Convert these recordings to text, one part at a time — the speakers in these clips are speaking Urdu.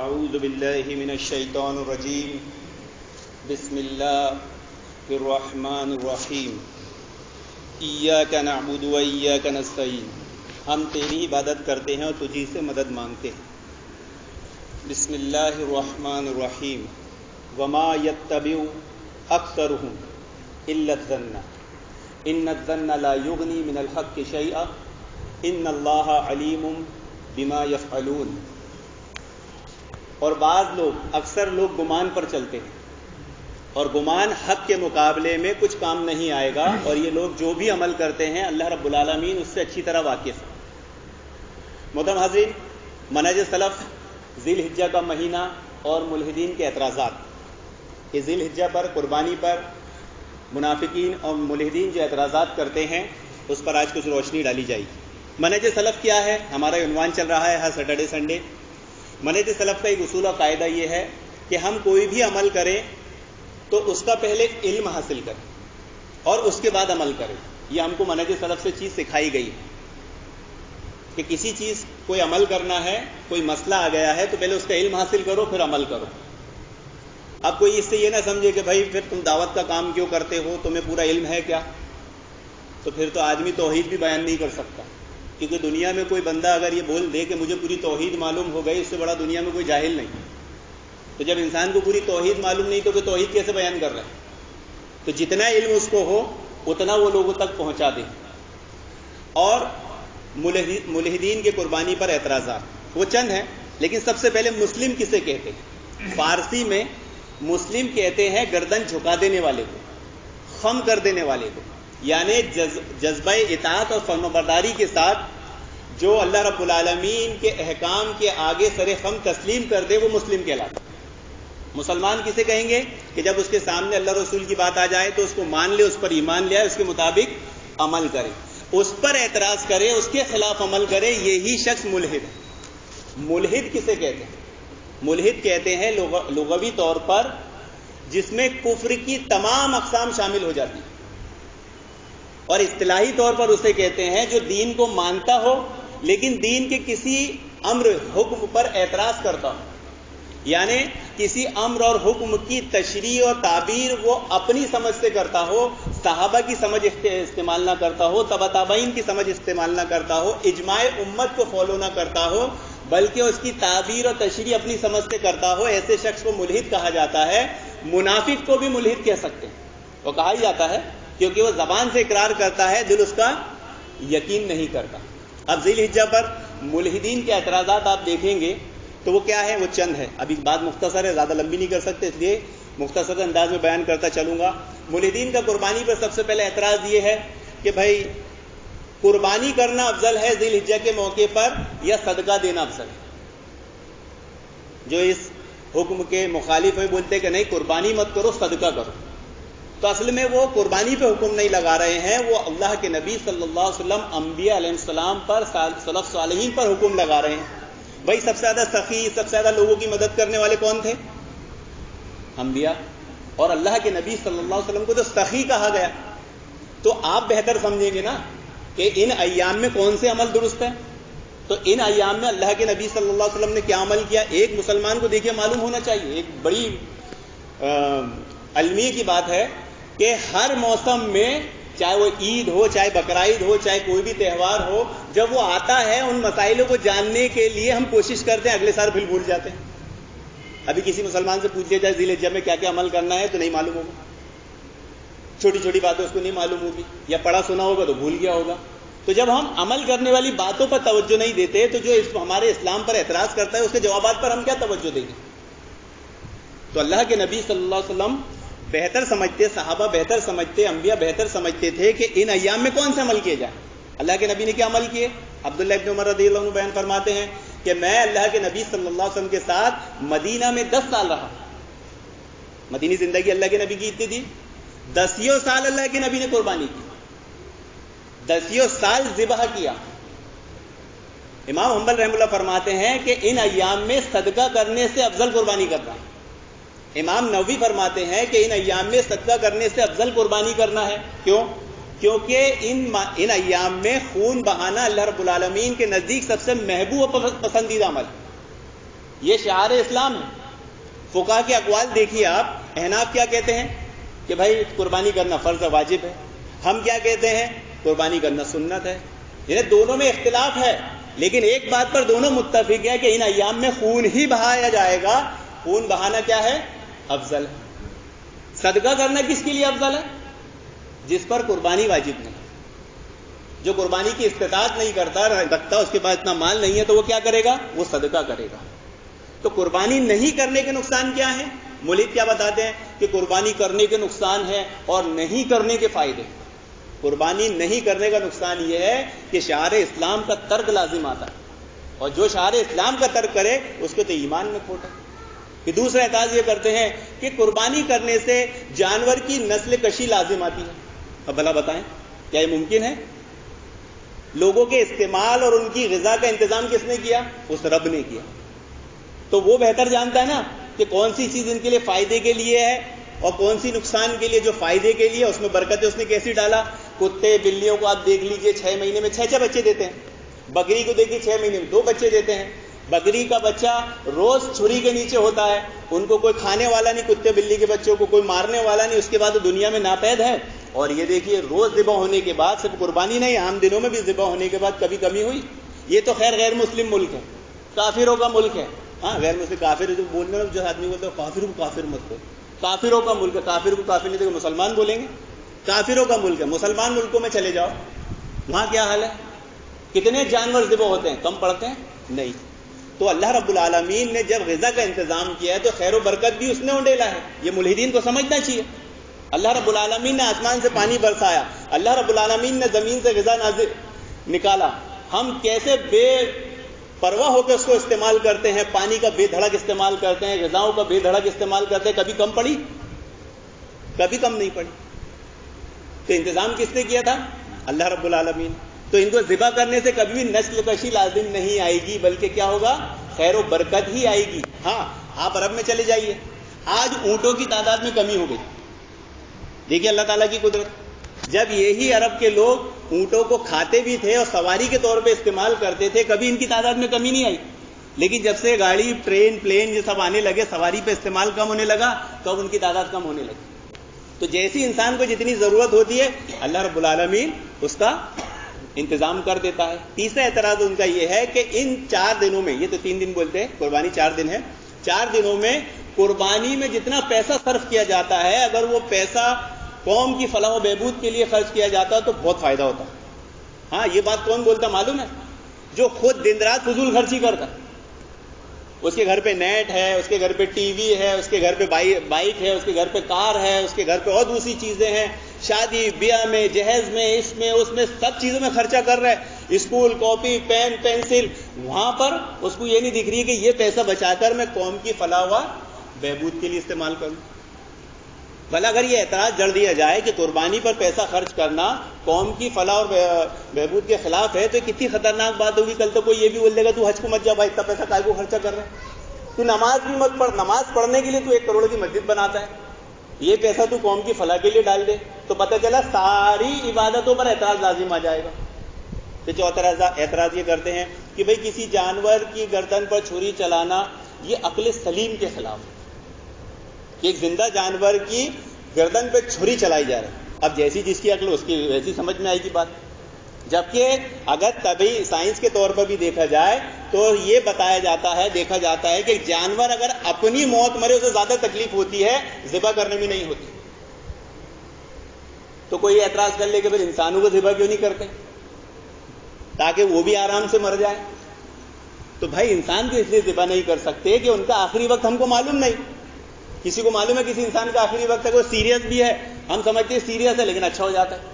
أعوذ بالله من الشيطان الرجيم بسم الله الرحمن الرحیم إياك نعبد وإياك نستعين ہم تیری عبادت کرتے ہیں اور تجھی سے مدد مانگتے ہیں۔ بسم اللہ الرحمن الرحیم وما يتبع أكثرهم إلا الظن إن الظن لا يغني من الحق شيئا إن الله عليم بما يفعلون۔ اور اکثر لوگ گمان پر چلتے ہیں اور گمان حق کے مقابلے میں کچھ کام نہیں آئے گا، اور یہ لوگ جو بھی عمل کرتے ہیں اللہ رب العالمین اس سے اچھی طرح واقف ہے۔ محترم حاضرین، منہج سلف ذی الحجہ کا مہینہ اور ملحدین کے اعتراضات، یہ ذی الحجہ پر قربانی پر منافقین اور ملحدین جو اعتراضات کرتے ہیں اس پر آج کچھ روشنی ڈالی جائے گی۔ منہج سلف کیا ہے؟ ہمارا عنوان چل رہا ہے ہر سیٹرڈے سنڈے۔ منہج سلف کا ایک اصول اور قاعدہ یہ ہے کہ ہم کوئی بھی عمل کریں تو اس کا پہلے علم حاصل کریں اور اس کے بعد عمل کریں۔ یہ ہم کو منہج سلف سے چیز سکھائی گئی ہے کہ کسی چیز کوئی عمل کرنا ہے، کوئی مسئلہ آ گیا ہے تو پہلے اس کا علم حاصل کرو پھر عمل کرو۔ اب کوئی اس سے یہ نہ سمجھے کہ بھائی پھر تم دعوت کا کام کیوں کرتے ہو، تمہیں پورا علم ہے کیا؟ تو پھر تو آدمی توحید بھی بیان نہیں کر سکتا، کیونکہ دنیا میں کوئی بندہ اگر یہ بول دے کہ مجھے پوری توحید معلوم ہو گئی، اس سے بڑا دنیا میں کوئی جاہل نہیں۔ تو جب انسان کو پوری توحید معلوم نہیں تو کہ توحید کیسے بیان کر رہا ہے؟ تو جتنا علم اس کو ہو اتنا وہ لوگوں تک پہنچا دے۔ اور ملحدین کے قربانی پر اعتراضات وہ چند ہیں، لیکن سب سے پہلے مسلم کسے کہتے ہیں؟ فارسی میں مسلم کہتے ہیں گردن جھکا دینے والے کو، خم کر دینے والے کو، یعنی جذبہ اطاعت اور فرمانبرداری کے ساتھ جو اللہ رب العالمین کے احکام کے آگے سر خم تسلیم کر دے وہ مسلم کہلاتا ہے۔ مسلمان کسے کہیں گے؟ کہ جب اس کے سامنے اللہ رسول کی بات آ جائے تو اس کو مان لے، اس پر ایمان لے آئے، اس کے مطابق عمل کرے، اس پر اعتراض کرے، اس کے خلاف عمل کرے، یہی شخص ملحد ہے۔ ملحد کسے کہتے ہیں؟ ملحد کہتے ہیں لغوی طور پر جس میں کفر کی تمام اقسام شامل ہو جاتی ہیں، اور اصطلاحی طور پر اسے کہتے ہیں جو دین کو مانتا ہو لیکن دین کے کسی امر حکم پر اعتراض کرتا ہو، یعنی کسی امر اور حکم کی تشریح اور تعبیر وہ اپنی سمجھ سے کرتا ہو، صحابہ کی سمجھ استعمال نہ کرتا ہو، تبع تابعین کی سمجھ استعمال نہ کرتا ہو، اجماع امت کو فالو نہ کرتا ہو، بلکہ اس کی تعبیر اور تشریح اپنی سمجھ سے کرتا ہو، ایسے شخص کو ملحد کہا جاتا ہے۔ منافق کو بھی ملحد کہہ سکتے ہیں، وہ کہا ہی جاتا ہے کیونکہ وہ زبان سے اقرار کرتا ہے، دل اس کا یقین نہیں کرتا۔ اب ذی الحجہ پر ملحدین کے اعتراضات آپ دیکھیں گے تو وہ کیا ہے؟ وہ چند ہے، ابھی بات مختصر ہے، زیادہ لمبی نہیں کر سکتے، اس لیے مختصر انداز میں بیان کرتا چلوں گا۔ ملحدین کا قربانی پر سب سے پہلے اعتراض یہ ہے کہ بھائی قربانی کرنا افضل ہے ذی الحجہ کے موقع پر یا صدقہ دینا افضل ہے؟ جو اس حکم کے مخالف ہیں بولتے کہ نہیں قربانی مت کرو، صدقہ کرو۔ تو اصل میں وہ قربانی پہ حکم نہیں لگا رہے ہیں، وہ اللہ کے نبی صلی اللہ علیہ وسلم، انبیاء علیہ السلام پر، سلف صالحین پر حکم لگا رہے ہیں۔ بھائی سب سے زیادہ سخی، سب سے زیادہ لوگوں کی مدد کرنے والے کون تھے؟ انبیاء، اور اللہ کے نبی صلی اللہ علیہ وسلم کو تو سخی کہا گیا۔ تو آپ بہتر سمجھیں گے نا کہ ان ایام میں کون سے عمل درست ہیں؟ تو ان ایام میں اللہ کے نبی صلی اللہ علیہ وسلم نے کیا عمل کیا؟ ایک مسلمان کو دیکھیے معلوم ہونا چاہیے، ایک بڑی المیہ کی بات ہے کہ ہر موسم میں، چاہے وہ عید ہو، چاہے بقرعید ہو، چاہے کوئی بھی تہوار ہو، جب وہ آتا ہے ان مسائلوں کو جاننے کے لیے ہم کوشش کرتے ہیں، اگلے سال پھر بھول جاتے ہیں۔ ابھی کسی مسلمان سے پوچھ لیا جائے ذی الحجہ میں کیا کیا عمل کرنا ہے تو نہیں معلوم ہوگا، چھوٹی چھوٹی باتیں اس کو نہیں معلوم ہوگی، یا پڑھا سنا ہوگا تو بھول گیا ہوگا۔ تو جب ہم عمل کرنے والی باتوں پر توجہ نہیں دیتے تو جو ہمارے اسلام پر اعتراض کرتا ہے اس کے جوابات پر ہم کیا توجہ دیں گے؟ تو اللہ کے نبی صلی اللہ علیہ وسلم بہتر سمجھتے، صحابہ بہتر سمجھتے، انبیاء بہتر سمجھتے تھے کہ ان ایام میں کون سے عمل کیے جائے۔ اللہ کے نبی نے کیا عمل کیے؟ عبداللہ ابن عمر رضی اللہ عنہ بیان فرماتے ہیں کہ میں اللہ کے نبی صلی اللہ علیہ وسلم کے ساتھ مدینہ میں 10 سال رہا۔ مدینی زندگی اللہ کے نبی کی اتنی تھی، 10 سال اللہ کے نبی نے قربانی کی، 10 سال ذبح کیا۔ امام حنبل رحمہ اللہ فرماتے ہیں کہ ان ایام میں صدقہ کرنے سے افضل قربانی کرنا ہے۔ امام نووی فرماتے ہیں کہ ان ایام میں صدقہ کرنے سے افضل قربانی کرنا ہے۔ کیوں؟ کیونکہ ان ایام میں خون بہانا اللہ رب العالمین کے نزدیک سب سے محبوب و پسندیدہ عمل ہے۔ یہ شعار اسلام ہے. فقہا کے اقوال دیکھیے آپ. احناف کیا کہتے ہیں کہ بھائی قربانی کرنا فرض واجب ہے. ہم کیا کہتے ہیں؟ قربانی کرنا سنت ہے. یعنی دونوں میں اختلاف ہے، لیکن ایک بات پر دونوں متفق ہے کہ ان ایام میں خون ہی بہایا جائے گا. خون بہانا کیا ہے؟ افضل ہے. صدقہ کرنا کس کے لیے افضل ہے؟ جس پر قربانی واجب نہیں. جو قربانی کی استطاعت نہیں کرتا رکھتا، اس کے پاس اتنا مال نہیں ہے، تو وہ کیا کرے گا؟ وہ صدقہ کرے گا. تو قربانی نہیں کرنے کے نقصان کیا ہے؟ مولید کیا بتاتے ہیں کہ قربانی کرنے کے نقصان ہے اور نہیں کرنے کے فائدے. قربانی نہیں کرنے کا نقصان یہ ہے کہ شعار اسلام کا ترک لازم آتا ہے، اور جو شعار اسلام کا ترک کرے اس کو تو ایمان میں کھوٹ ہے. کہ دوسرا اعتراض یہ کرتے ہیں کہ قربانی کرنے سے جانور کی نسل کشی لازم آتی ہے. اب بھلا بتائیں کیا یہ ممکن ہے؟ لوگوں کے استعمال اور ان کی غذا کا انتظام کس نے کیا؟ اس رب نے کیا. تو وہ بہتر جانتا ہے نا کہ کون سی چیز ان کے لیے فائدے کے لیے ہے اور کون سی نقصان کے لیے. جو فائدے کے لیے اس میں برکتیں اس نے کیسی ڈالا. کتے بلیوں کو آپ دیکھ لیجئے 6 مہینے میں 6 بچے دیتے ہیں. بکری کو دیکھیے 6 مہینے میں 2 بچے دیتے ہیں. بکری کا بچہ روز چھری کے نیچے ہوتا ہے، ان کو کوئی کھانے والا نہیں، کتے بلی کے بچوں کو کوئی مارنے والا نہیں، اس کے بعد دنیا میں ناپید ہے. اور یہ دیکھیے روز ذبح ہونے کے بعد، صرف قربانی نہیں عام دنوں میں بھی ذبح ہونے کے بعد کبھی کمی ہوئی. یہ تو خیر غیر مسلم ملک ہے، کافروں کا ملک ہے. ہاں غیر مسلم کافر جو بولنے میں جو آدمی بولتے ہیں کافر کو کافر مت کو، کافروں کا ملک ہے. کافر کو کافر نہیں تو مسلمان بولیں گے؟ کافروں کا ملک ہے. مسلمان ملکوں میں چلے جاؤ، وہاں کیا حال ہے؟ کتنے جانور ذبح ہوتے ہیں؟ کم پڑتے ہیں؟ نہیں. تو اللہ رب العالمین نے جب غذا کا انتظام کیا ہے تو خیر و برکت بھی اس نے اونڈیلا ہے. یہ ملحدین کو سمجھنا چاہیے. اللہ رب العالمین نے آسمان سے پانی برسایا، اللہ رب العالمین نے زمین سے غذا نکالا. ہم کیسے بے پرواہ ہو کے اس کو استعمال کرتے ہیں، پانی کا بے دھڑک استعمال کرتے ہیں، غذاؤں کا بے دھڑک استعمال کرتے ہیں. کبھی کم پڑی؟ کبھی کم نہیں پڑی. تو انتظام کس نے کیا تھا؟ اللہ رب العالمین. تو ان کو ذبح کرنے سے کبھی بھی نسل کشی لازم نہیں آئے گی، بلکہ کیا ہوگا؟ خیر و برکت ہی آئے گی. ہاں آپ عرب میں چلے جائیے، آج اونٹوں کی تعداد میں کمی ہو گئی. دیکھیے اللہ تعالیٰ کی قدرت. جب یہی عرب کے لوگ اونٹوں کو کھاتے بھی تھے اور سواری کے طور پہ استعمال کرتے تھے، کبھی ان کی تعداد میں کمی نہیں آئی. لیکن جب سے گاڑی، ٹرین، پلین یہ سب آنے لگے، سواری پہ استعمال کم ہونے لگا، تو اب ان کی تعداد کم ہونے لگی. تو جیسی انسان کو جتنی ضرورت ہوتی ہے اللہ رب العالمین اس کا انتظام کر دیتا ہے. تیسرا اعتراض ان کا یہ ہے کہ ان 4 دنوں میں، یہ تو 3 دن بولتے ہیں، قربانی 4 دن ہے، 4 دنوں میں قربانی میں جتنا پیسہ صرف کیا جاتا ہے، اگر وہ پیسہ قوم کی فلاح و بہبود کے لیے خرچ کیا جاتا تو بہت فائدہ ہوتا. ہاں یہ بات کون بولتا معلوم ہے؟ جو خود دن رات فضول خرچی کرتا. اس کے گھر پہ نیٹ ہے، اس کے گھر پہ ٹی وی ہے، اس کے گھر پہ بائک ہے، اس کے گھر پہ کار ہے، اس کے گھر پہ اور دوسری چیزیں ہیں، شادی بیاہ میں، جہیز میں، اس میں سب چیزوں میں خرچہ کر رہا ہے. School, copy, pen, pencil. وہاں پر اس کو یہ نہیں دکھ رہی کہ یہ پیسہ بچا کر میں قوم کی فلاح و بہبود کے لیے استعمال کروں. بھلا اگر یہ اعتراض جڑ دیا جائے کہ قربانی پر پیسہ خرچ کرنا قوم کی فلاح اور بہبود کے خلاف ہے، تو کتنی خطرناک بات ہوگی. کل تو کوئی یہ بھی بول دے گا تو حج کو مت جا بھائی، اتنا پیسہ کائے کو خرچہ کر رہا ہے، تو نماز بھی مت پڑھ. نماز پڑھنے کے لیے تو 1 کروڑ کی مسجد بناتا ہے، یہ پیسہ تو قوم کی فلاح کے لیے ڈال دے. تو پتہ چلا ساری عبادتوں پر اعتراض لازم آ جائے گا. تو چوتھا اعتراض یہ کرتے ہیں کہ بھئی کسی جانور کی گردن پر چھری چلانا یہ عقل سلیم کے خلاف ہے کہ ایک زندہ جانور کی گردن پہ چھری چلائی جا رہی ہے. اب جیسی جس کی عقل اس کی ویسی سمجھ میں آئے گی بات. جبکہ اگر طبی سائنس کے طور پر بھی دیکھا جائے تو یہ بتایا جاتا ہے، دیکھا جاتا ہے کہ جانور اگر اپنی موت مرے اسے زیادہ تکلیف ہوتی ہے، ذبح کرنے میں نہیں ہوتی. تو کوئی اعتراض کر لے کہ پھر انسانوں کو ذبح کیوں نہیں کرتے تاکہ وہ بھی آرام سے مر جائے. تو بھائی انسان کو اس لیے ذبح نہیں کر سکتے کہ ان کا آخری وقت ہم کو معلوم نہیں. کسی کو معلوم ہے کسی انسان کا آخری وقت ہے، وہ سیریس بھی ہے، ہم سمجھتے ہیں سیریس ہے لیکن اچھا ہو جاتا ہے،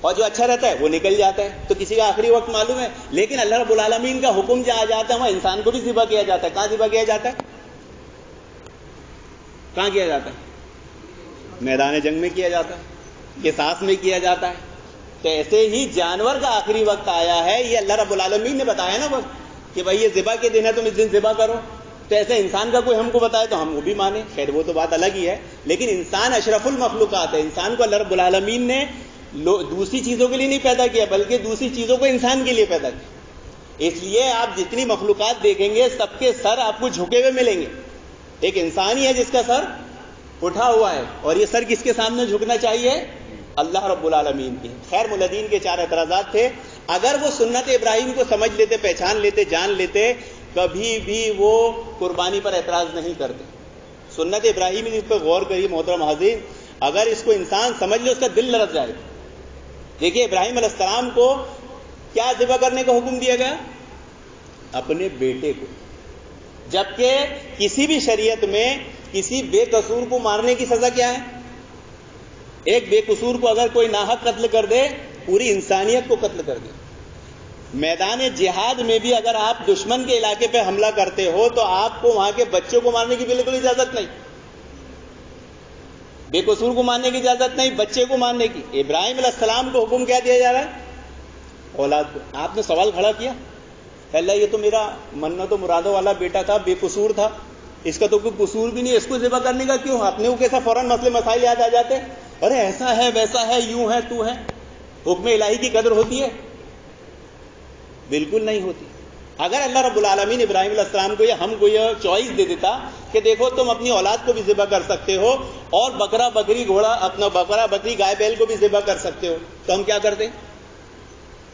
اور جو اچھا رہتا ہے وہ نکل جاتا ہے. تو کسی کا آخری وقت معلوم ہے، لیکن اللہ رب العالمین کا حکم جہاں جاتا ہے وہاں انسان کو بھی ذبح کیا جاتا ہے. کہاں ذبح کیا جاتا ہے؟ کہاں کیا جاتا ہے؟ میدان جنگ میں کیا جاتا ہے، قصاص میں کیا جاتا ہے. تو ایسے ہی جانور کا آخری وقت آیا ہے، یہ اللہ رب العالمین نے بتایا نا وقت کہ بھائی یہ ذبح کے دن ہے، تم اس دن ذبح کرو. تو ایسے انسان کا کوئی ہم کو بتائے تو ہم وہ بھی مانیں، خیر وہ تو بات الگ ہی ہے. لیکن انسان اشرف المخلوقات ہے، انسان کو اللہ رب العالمین نے دوسری چیزوں کے لیے نہیں پیدا کیا بلکہ دوسری چیزوں کو انسان کے لیے پیدا کیا. اس لیے آپ جتنی مخلوقات دیکھیں گے سب کے سر آپ کو جھکے ہوئے ملیں گے. ایک انسان ہی ہے جس کا سر اٹھا ہوا ہے, اور یہ سر کس کے سامنے جھکنا چاہیے؟ اللہ رب العالمین کی. خیر ملدین کے 4 اعتراضات تھے. اگر وہ سنت ابراہیم کو سمجھ لیتے, پہچان لیتے, جان لیتے, کبھی بھی وہ قربانی پر اعتراض نہیں کرتے. سنت ابراہیم اس پہ غور کریے محترم حاضرین, اگر اس کو انسان سمجھ لے اس کا دل لرز جائے. دیکھیے ابراہیم علیہ السلام کو کیا ذبح کرنے کا حکم دیا گیا؟ اپنے بیٹے کو. جبکہ کسی بھی شریعت میں کسی بے قصور کو مارنے کی سزا کیا ہے؟ ایک بے قصور کو اگر کوئی ناحق قتل کر دے, پوری انسانیت کو قتل کر دے. میدان جہاد میں بھی اگر آپ دشمن کے علاقے پہ حملہ کرتے ہو تو آپ کو وہاں کے بچوں کو مارنے کی بالکل اجازت نہیں, بے قصور کو مارنے کی اجازت نہیں, بچے کو مارنے کی. ابراہیم علیہ السلام کو حکم کیا دیا جا رہا ہے؟ اولاد کو. آپ نے سوال کھڑا کیا, اللہ یہ تو میرا منت و مرادوں والا بیٹا تھا, بے قصور تھا, اس کا تو کوئی قصور بھی نہیں, اس کو ذبح کرنے کا کیوں؟ اپنے کو کیسا فوراً مسئلے مسائل یاد آ جاتے, ارے ایسا ہے ویسا ہے, یوں ہے تو ہے. حکم الہی کی قدر ہوتی ہے؟ بالکل نہیں ہوتی. اگر اللہ رب العالمین ابراہیم علیہ السلام کو یا ہم کو یہ چوائس دے دیتا کہ دیکھو تم اپنی اولاد کو بھی ذبح کر سکتے ہو اور بکرا بکری گھوڑا اپنا بکرا بکری گائے بیل کو بھی ذبح کر سکتے ہو, تو ہم کیا کرتے؟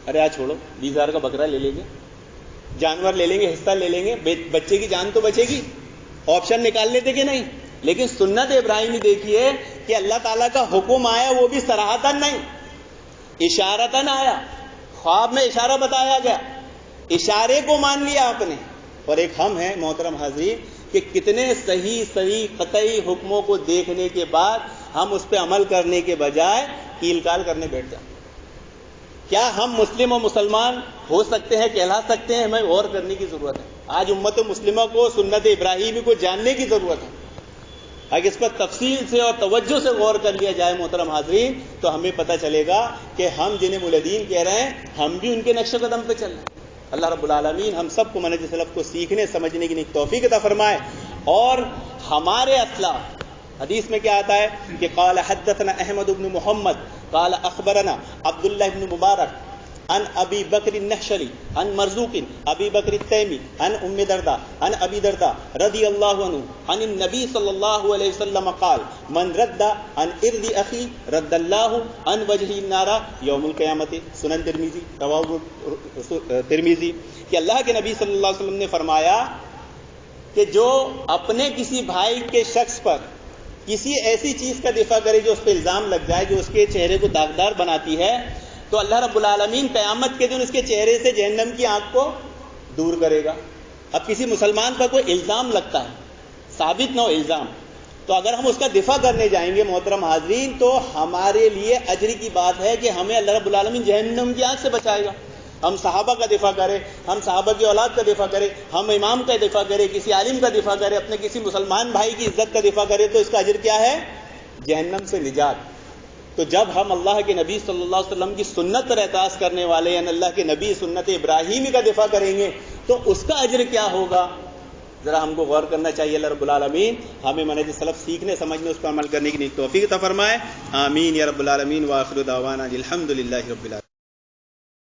ارے آج چھوڑو, 20,000 کا بکرا لے لیں گے, جانور لے لیں گے, حصہ لے لیں گے, بچے کی جان تو بچے گی. آپشن نکال لیتے کہ نہیں؟ لیکن سنت ابراہیمی دیکھیے کہ اللہ تعالیٰ کا حکم آیا, وہ بھی صراحتاً نہیں, اشارتاً آیا. خواب میں اشارہ بتایا گیا, اشارے کو مان لیا آپ نے. اور ایک ہم ہیں محترم حاضرین کہ کتنے صحیح قطعی حکموں کو دیکھنے کے بعد ہم اس پہ عمل کرنے کے بجائے کیل کال کرنے بیٹھ جائیں. کیا ہم مسلم و مسلمان ہو سکتے ہیں, کہلا سکتے ہیں؟ ہمیں غور کرنے کی ضرورت ہے. آج امت مسلمہ کو سنت ابراہیمی کو جاننے کی ضرورت ہے. اگر اس پر تفصیل سے اور توجہ سے غور کر لیا جائے محترم حاضرین, تو ہمیں پتہ چلے گا کہ ہم جنہیں مولدین کہہ رہے ہیں ہم بھی ان کے نقش قدم پہ چل رہے ہیں. اللہ رب العالمین ہم سب کو منہج سلف کو سیکھنے سمجھنے کی توفیق عطا فرمائے. اور ہمارے اسلاف, حدیث میں کیا آتا ہے کہ قال حدثنا احمد بن محمد قال اخبرنا عبداللہ بن مبارک عن ابی بکر النحشری عن مرزوق ابی بکر التیمی عن ام درداء عن ابی درداء رضی اللہ عنہ عن النبی صلی اللہ علیہ وسلم قال من رد عن ارض اخی رد اللہ عن وجہ النار یوم القیامت. سنن ترمذی, رواه ترمذی. کہ اللہ کے نبی صلی اللہ علیہ وسلم نے فرمایا کہ جو اپنے کسی بھائی کے شخص پر کسی ایسی چیز کا دفاع کرے جو اس پہ الزام لگ جائے, جو اس کے چہرے کو داغدار بناتی ہے, تو اللہ رب العالمین قیامت کے دن اس کے چہرے سے جہنم کی آنکھ کو دور کرے گا. اب کسی مسلمان پر کوئی الزام لگتا ہے, ثابت نہ ہو الزام, تو اگر ہم اس کا دفاع کرنے جائیں گے محترم حاضرین تو ہمارے لیے اجر کی بات ہے کہ ہمیں اللہ رب العالمین جہنم کی آنکھ سے بچائے گا. ہم صحابہ کا دفاع کریں, ہم صحابہ کی اولاد کا دفاع کریں, ہم امام کا دفاع کریں, کسی عالم کا دفاع کریں, اپنے کسی مسلمان بھائی کی عزت کا دفاع کریں, تو اس کا اجر کیا ہے؟ جہنم سے نجات. تو جب ہم اللہ کے نبی صلی اللہ علیہ وسلم کی سنت پر اعتراض کرنے والے یعنی اللہ کے نبی سنت ابراہیمی کا دفاع کریں گے تو اس کا اجر کیا ہوگا؟ ذرا ہم کو غور کرنا چاہیے. اللہ رب العالمین ہمیں منہج سلف سیکھنے سمجھنے اس پر عمل کرنے کی توفیق عطا فرمائے. آمین یا رب العالمین. وآخر دعوانا الحمدللہ رب العالمین.